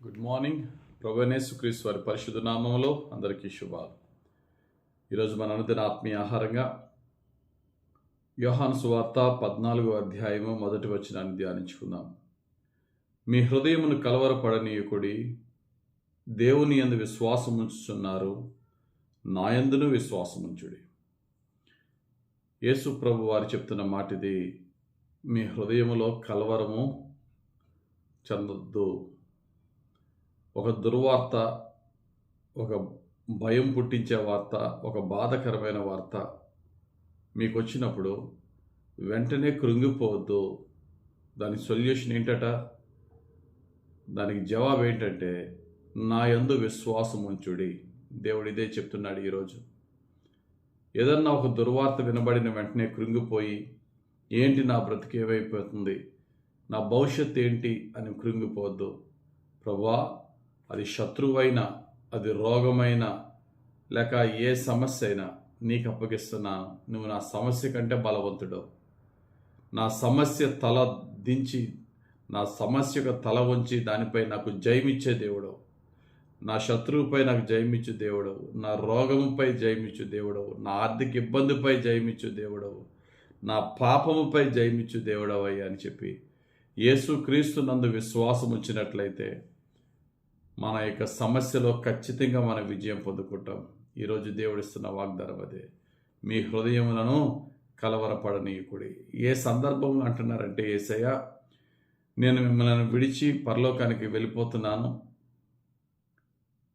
Good morning. ప్రభువైన యేసుక్రీస్తు వారి పరిశుద్ధ నామములో అందరికీ శుభాలు. ఈరోజు మన అనుదిన ఆత్మీయ ఆహారంగా యోహాను సువార్త 14వ అధ్యాయము 1వ వచనాన్ని ధ్యానించుకుందాం. మీ హృదయమును కలవరపడనీయకుడి, దేవుని యందు విశ్వాసముంచుచున్నారు, నా యందును విశ్వాసముంచుడి. యేసు ప్రభు వారు చెప్తున్న మాట ఇది. మీ హృదయములో కలవరము చెందొద్దు. ఒక దుర్వార్త, ఒక భయం పుట్టించే వార్త, ఒక బాధకరమైన వార్త మీకు వచ్చినప్పుడు వెంటనే కృంగిపోవద్దు. దానికి సొల్యూషన్ ఏంటట? దానికి జవాబు ఏంటంటే, నా యందు విశ్వాసం ఉంచుడి. దేవుడు ఇదే చెప్తున్నాడు ఈరోజు. ఏదన్నా ఒక దుర్వార్త వినబడిన వెంటనే కృంగిపోయి, ఏంటి నా బ్రతికి ఏమైపోతుంది, నా భవిష్యత్తు ఏంటి అని కృంగిపోవద్దు. ప్రభువా, అది శత్రువైనా, అది రోగమైనా, లేక ఏ సమస్య అయినా నీకు అప్పగిస్తున్నాను. నువ్వు నా సమస్య కంటే బలవంతుడు. నా సమస్య తల దించి, నా సమస్యకు తల వంచి దానిపై నాకు జయమిచ్చే దేవుడు, నా శత్రువుపై నాకు జయమిచ్చు దేవుడు, నా రోగముపై జయమిచ్చు దేవుడు, నా ఆర్థిక ఇబ్బందిపై జయమిచ్చు దేవుడు, నా పాపముపై జయమిచ్చు దేవుడవయ్యా అని చెప్పి యేసుక్రీస్తు నందు విశ్వాసం ఉంచినట్లయితే మన యొక్క సమస్యలో ఖచ్చితంగా మనం విజయం పొందుకుంటాం. ఈరోజు దేవుడిస్తున్న వాగ్దానం అదే. మీ హృదయములను కలవరపడనీయకుడి. ఏ సందర్భంలో అంటున్నారంటే, యేసయ్య, నేను మిమ్మల్ని విడిచి పరలోకానికి వెళ్ళిపోతున్నాను,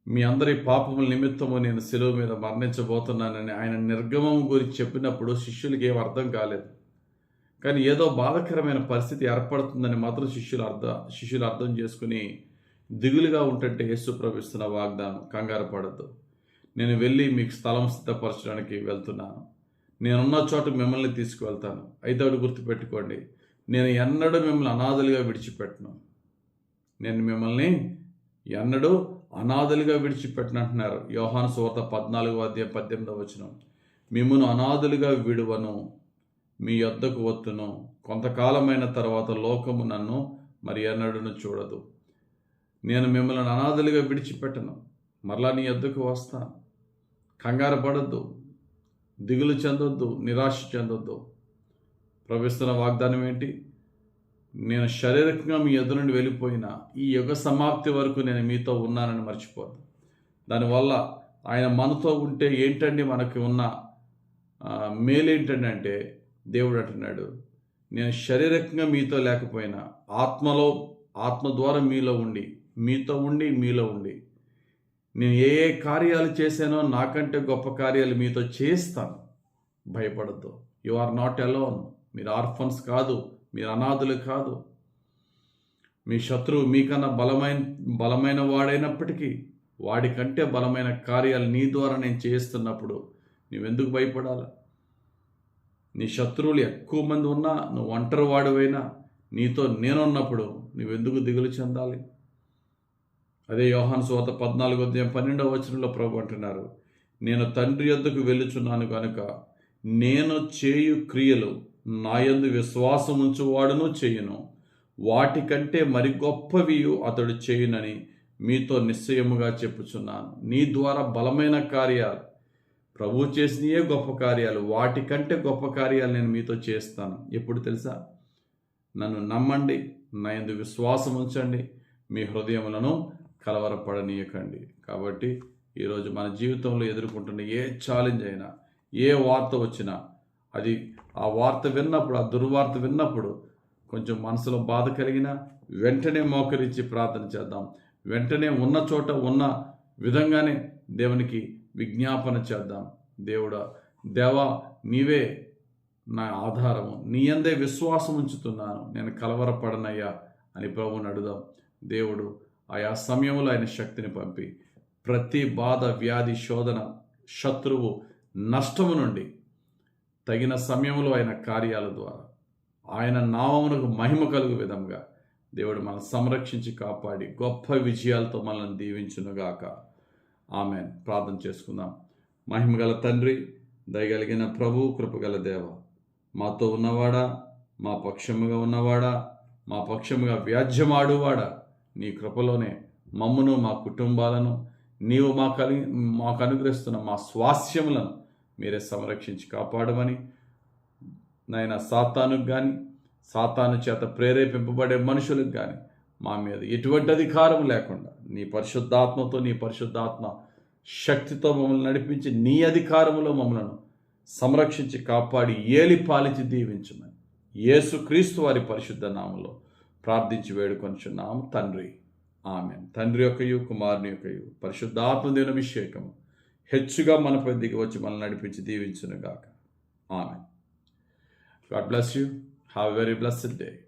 మీ అందరి పాపముల నిమిత్తము నేను శిలువ మీద మరణించబోతున్నానని ఆయన నిర్గమం గురించి చెప్పినప్పుడు శిష్యులకి ఏం అర్థం కాలేదు. కానీ ఏదో బాధకరమైన పరిస్థితి ఏర్పడుతుందని మాత్రం శిష్యులు అర్థం చేసుకుని దిగులుగా ఉంటుంటే యేసు ప్రభు ఇస్తున్న వాగ్దానం, కంగారు పడద్దు. నేను వెళ్ళి మీకు స్థలం సిద్ధపరచడానికి వెళ్తున్నాను. నేనున్న చోట మిమ్మల్ని తీసుకువెళ్తాను. అయితే ఒకటి గుర్తుపెట్టుకోండి, నేను ఎన్నడూ మిమ్మల్ని అనాథలుగా విడిచిపెట్టను. నేను మిమ్మల్ని ఎన్నడూ అనాథలుగా విడిచిపెట్టను అంటున్నారు. యోహాను సువార్త 14వ అధ్యాయం 18వ వచనం. మిమ్మును అనాథలుగా విడువను, మీ యొద్దకు వత్తును. కొంతకాలమైన తర్వాత లోకము నన్ను మరి ఎన్నడూ చూడదు. నేను మిమ్మల్ని అనాథలుగా విడిచిపెట్టను, మరలా నీ యొద్దకు వస్తాను. కంగారు పడద్దు, దిగులు చెందొద్దు, నిరాశ చెందొద్దు. ప్రవేశిస్తున్న వాగ్దానం ఏంటి? నేను శారీరకంగా మీ యొద్ద నుండి వెళ్ళిపోయినా ఈ యుగ సమాప్తి వరకు నేను మీతో ఉన్నానని మర్చిపోద్దు. దానివల్ల ఆయన మనతో ఉంటే ఏంటండి మనకి ఉన్న మేలేంటండి అంటే, దేవుడు అంటున్నాడు, నేను శారీరకంగా మీతో లేకపోయినా ఆత్మ ద్వారా మీతో ఉండి నేను ఏ ఏ కార్యాలు చేశానో నాకంటే గొప్ప కార్యాలు మీతో చేస్తాను. భయపడద్దు. You are not alone. మీరు ఆర్ఫన్స్ కాదు, మీరు అనాథులు కాదు. మీ శత్రువు మీకన్నా బలమైన వాడైనప్పటికీ వాడికంటే బలమైన కార్యాలు నీ ద్వారా నేను చేస్తున్నప్పుడు నువ్వెందుకు భయపడాలి? నీ శత్రువులు ఎక్కువ మంది ఉన్నా, నువ్వు ఒంటరి వాడివైనా, నీతో నేనున్నప్పుడు నువ్వెందుకు దిగులు చెందాలి? అదే యోహాను సువార్త 14వ అధ్యాయం 12వ వచనంలో ప్రభు అంటున్నారు, నేను తండ్రి యొద్దకు వెళ్ళుచున్నాను కనుక నేను చేయు క్రియలు నా యందు విశ్వాసం ఉంచువాడును చేయును, వాటికంటే మరి గొప్పవి అతడు చేయునని మీతో నిశ్చయముగా చెప్పుచున్నాను. నీ ద్వారా బలమైన కార్యాలు, ప్రభు చేసినయే గొప్ప కార్యాలు, వాటికంటే గొప్ప కార్యాలు నేను మీతో చేస్తాను. ఎప్పుడు తెలుసా? నన్ను నమ్మండి, నా యందు విశ్వాసం ఉంచండి, మీ హృదయములను కలవరపడనీయకండి. కాబట్టి ఈరోజు మన జీవితంలో ఎదుర్కొంటున్న ఏ ఛాలెంజ్ అయినా, ఏ వార్త వచ్చినా, అది ఆ వార్త విన్నప్పుడు, ఆ దుర్వార్త విన్నప్పుడు కొంచెం మనసులో బాధ కలిగినా వెంటనే మోకరించి ప్రార్థన చేద్దాం. వెంటనే ఉన్న చోట ఉన్న విధంగానే దేవునికి విజ్ఞాపన చేద్దాం. దేవా, నీవే నా ఆధారము, నీ యందే విశ్వాసం ఉంచుతున్నాను, నేను కలవరపడనయ్యా అని ప్రభువుని అడుగుదాం. దేవుడు ఆయా సమయంలో ఆయన శక్తిని పంపి ప్రతి బాధ, వ్యాధి, శోధన, శత్రువు, నష్టము నుండి తగిన సమయంలో ఆయన కార్యాల ద్వారా ఆయన నామమునకు మహిమ కలుగు విధంగా దేవుడు మనల్ని సంరక్షించి కాపాడి గొప్ప విజయాలతో మనల్ని దీవించునుగాక. ఆమెన్. ప్రార్థన చేసుకుందాం. మహిమగల తండ్రి, దయగలిగిన ప్రభు, కృపగల దేవ, మాతో ఉన్నవాడా, మా పక్షముగా ఉన్నవాడా, మా పక్షముగా వ్యాజ్యమాడువాడా, నీ కృపలోనే మమ్మును మా కుటుంబాలను నీవు మాకు అనుగ్రహిస్తున్న మా స్వాస్యములను మీరే సంరక్షించి కాపాడమని నాయన సాతానుకు కానీ సాతాను చేత ప్రేరేపింపబడే మనుషులకు కానీ మా మీద ఎటువంటి అధికారం లేకుండా నీ పరిశుద్ధాత్మతో నీ పరిశుద్ధాత్మ శక్తితో మమ్మల్ని నడిపించి నీ అధికారములో మమ్మలను సంరక్షించి కాపాడి ఏలి పాలించి దీవించమని యేసుక్రీస్తు వారి పరిశుద్ధ నామములో ప్రార్థించి వేడుకొనుచున్నాము తండ్రి. ఆమేన్. తండ్రి యొక్కయు కుమారుని యొక్కయు పరిశుద్ధాత్మ దేవుని అభిషేకము హెచ్చుగా మనపై దిగి వచ్చి మనల్ని నడిపించి దీవించునుగాక. ఆమేన్. God bless you. Have a very blessed day.